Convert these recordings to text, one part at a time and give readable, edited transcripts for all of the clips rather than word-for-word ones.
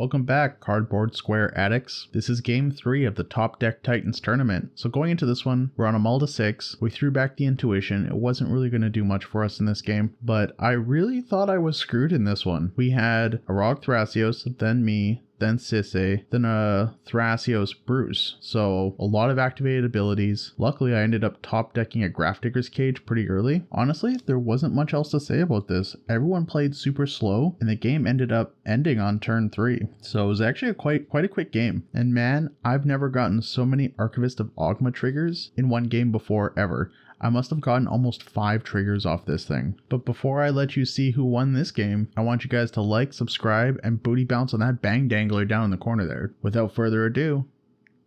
Welcome back, Cardboard Square Addicts. This is game 3 of the Topdeck Titans tournament. So going into this one, we're on a mull to 6. We threw back the intuition. It wasn't really going to do much for us in this game, but I really thought I was screwed in this one. We had a Rog Thrasios, then me, then Sisay, then a Thrasios Bruse. So a lot of activated abilities. Luckily, I ended up top decking a Grafdigger's Cage pretty early. Honestly, there wasn't much else to say about this. Everyone played super slow, and the game ended up ending on turn 3. So it was actually quite a quick game. And man, I've never gotten so many Archivist of Ogma triggers in one game before ever. I must have gotten almost 5 triggers off this thing. But before I let you see who won this game, I want you guys to like, subscribe, and booty bounce on that bang dangler down in the corner there. Without further ado,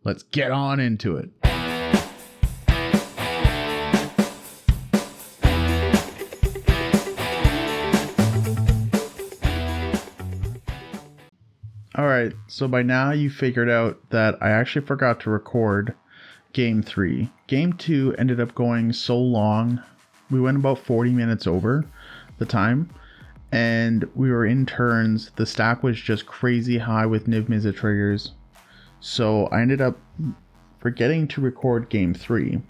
let's get on into it. Alright, so by now you figured out that I actually forgot to record Game 3. Game 2 ended up going so long. We went about 40 minutes over the time, and we were in turns. The stack was just crazy high with Niv Mizzet triggers. So I ended up forgetting to record Game 3.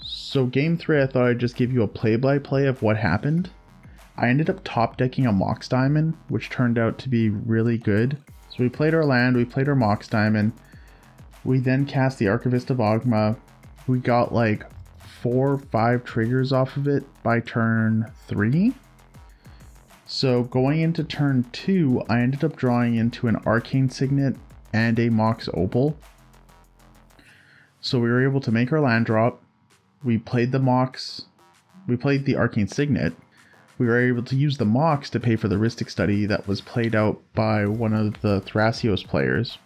So Game 3, I thought I'd just give you a play-by-play of what happened. I ended up top decking a Mox Diamond, which turned out to be really good. So we played our land, we played our Mox Diamond. We then cast the Archivist of Ogma. We got like 4 or 5 triggers off of it by turn 3. So going into turn 2, I ended up drawing into an Arcane Signet and a Mox Opal. So we were able to make our land drop. We played the Arcane Signet. We were able to use the Mox to pay for the Rhystic Study that was played out by one of the Thrasios players.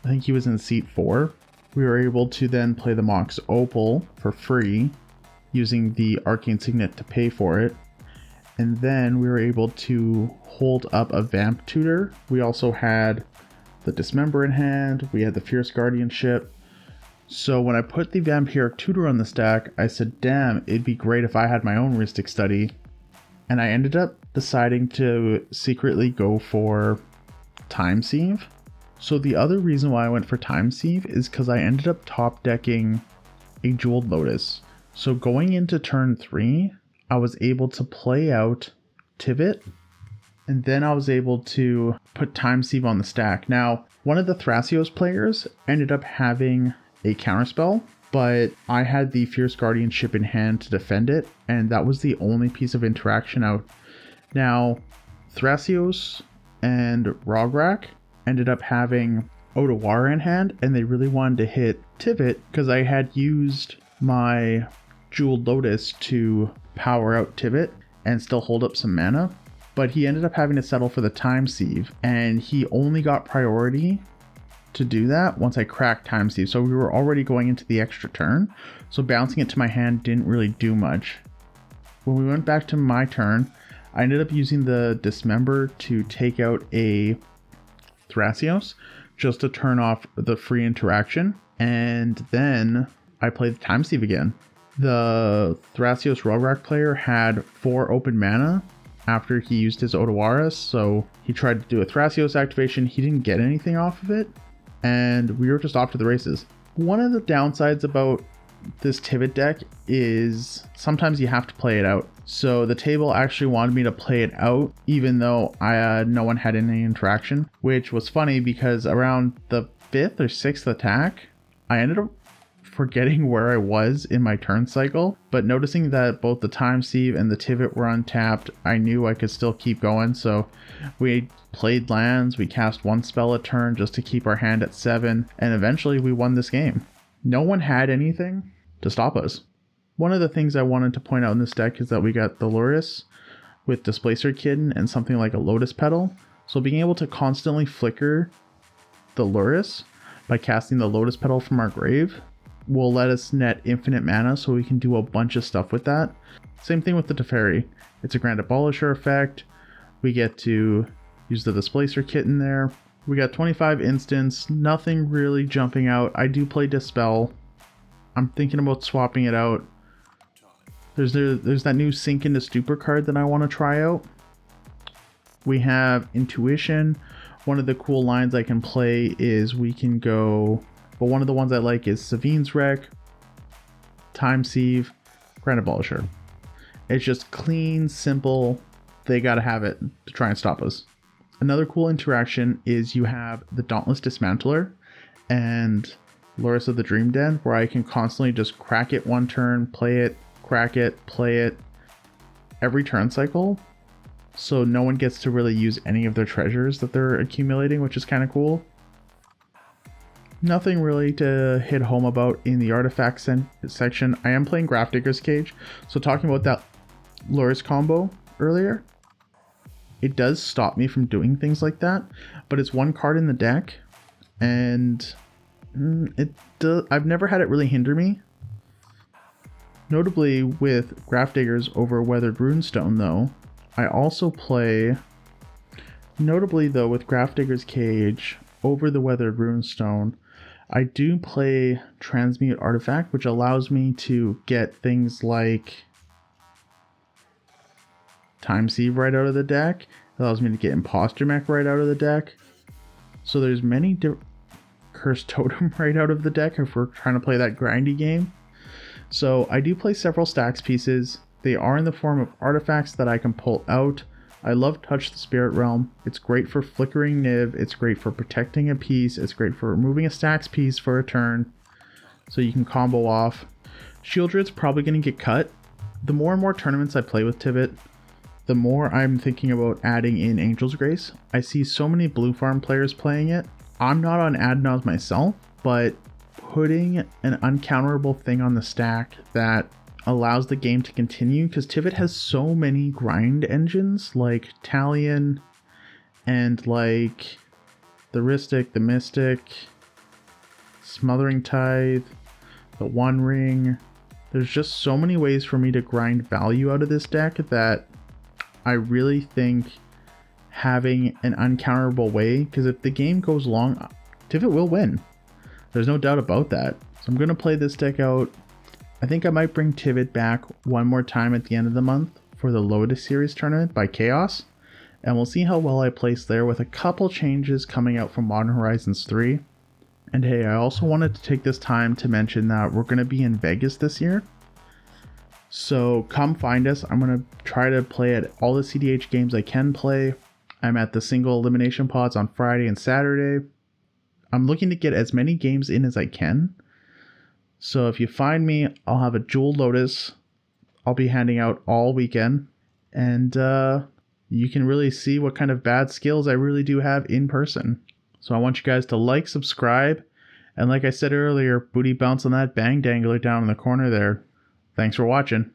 I think he was in seat 4. We were able to then play the Mox Opal for free, using the Arcane Signet to pay for it. And then we were able to hold up a Vamp Tutor. We also had the Dismember in hand. We had the Fierce Guardianship. So when I put the Vampiric Tutor on the stack, I said, damn, it'd be great if I had my own Rhystic Study. And I ended up deciding to secretly go for Time Sieve. So the other reason why I went for Time Sieve is because I ended up top decking a Jeweled Lotus. So going into turn 3, I was able to play out Tivit, and then I was able to put Time Sieve on the stack. Now, one of the Thrasios players ended up having a counterspell, but I had the Fierce Guardianship in hand to defend it, and that was the only piece of interaction out. Now, Thrasios and Rograk ended up having Otawara in hand, and they really wanted to hit Tivit because I had used my Jeweled Lotus to power out Tivit and still hold up some mana. But he ended up having to settle for the Time Sieve, and he only got priority to do that once I cracked Time Sieve. So we were already going into the extra turn, so bouncing it to my hand didn't really do much. When we went back to my turn, I ended up using the Dismember to take out a Thrasios just to turn off the free interaction, and then I played the Time Sieve again. The Thrasios Rograk player had 4 open mana after he used his Otawara, so he tried to do a Thrasios activation. He didn't get anything off of it, and we were just off to the races. One of the downsides about this Tivit deck is sometimes you have to play it out. So the table actually wanted me to play it out, even though no one had any interaction, which was funny because around the 5th or 6th attack, I ended up forgetting where I was in my turn cycle, but noticing that both the Time Sieve and the Tivit were untapped, I knew I could still keep going. So we played lands, we cast 1 spell a turn just to keep our hand at 7, and eventually we won this game. No one had anything to stop us. One of the things I wanted to point out in this deck is that we got the Lurrus with Displacer Kitten and something like a Lotus Petal. So being able to constantly flicker the Lurrus by casting the Lotus Petal from our grave will let us net infinite mana, so we can do a bunch of stuff with that. Same thing with the Teferi. It's a Grand Abolisher effect. We get to use the Displacer Kitten there. We got 25 instants, nothing really jumping out. I do play Dispel. I'm thinking about swapping it out. There's that new Sink into Stupor card that I want to try out. We have Intuition, One of the cool lines I can play is we can go, but one of the ones I like is Savine's Wreck, Time Sieve, Grand Abolisher. It's just clean, simple. They gotta have it to try and stop us. Another cool interaction is you have the Dauntless Dismantler and Loris of the Dream Den, where I can constantly just crack it one turn, play it, crack it, play it every turn cycle. So no one gets to really use any of their treasures that they're accumulating, which is kind of cool. Nothing really to hit home about in the artifact section. I am playing Grafdigger's Cage, so talking about that Loris combo earlier, it does stop me from doing things like that, but it's one card in the deck, and I've never had it really hinder me. Notably with Grafdiggers over Weathered Runestone though, I also play, notably though with Grafdigger's Cage over the Weathered Runestone, I do play Transmute Artifact, which allows me to get things like Time Sieve right out of the deck. It allows me to get Imposter Mech right out of the deck. So there's many Cursed Totem right out of the deck if we're trying to play that grindy game. So I do play several stacks pieces. They are in the form of artifacts that I can pull out. I love Touch the Spirit Realm. It's great for flickering Niv. It's great for protecting a piece. It's great for removing a stacks piece for a turn, so you can combo off. Shieldred's probably going to get cut. The more and more tournaments I play with Tivit, the more I'm thinking about adding in Angel's Grace. I see so many blue farm players playing it. I'm not on Adnaz myself, but putting an uncounterable thing on the stack that allows the game to continue, because Tivit has so many grind engines like Talion and like the Rhystic, the Mystic, Smothering Tithe, the One Ring. There's just so many ways for me to grind value out of this deck that I really think having an uncounterable way, because if the game goes long, Tivit will win. There's no doubt about that. So I'm going to play this deck out. I think I might bring Tivit back one more time at the end of the month for the Lotus Series tournament by Chaos, and we'll see how well I place there with a couple changes coming out from Modern Horizons 3. And hey, I also wanted to take this time to mention that we're going to be in Vegas this year. So come find us. I'm going to try to play at all the CDH games I can play. I'm at the single elimination pods on Friday and Saturday. I'm looking to get as many games in as I can. So if you find me, I'll have a Jewel Lotus I'll be handing out all weekend. And you can really see what kind of bad skills I really do have in person. So I want you guys to like, subscribe, and like I said earlier, booty bounce on that bang dangler down in the corner there. Thanks for watching.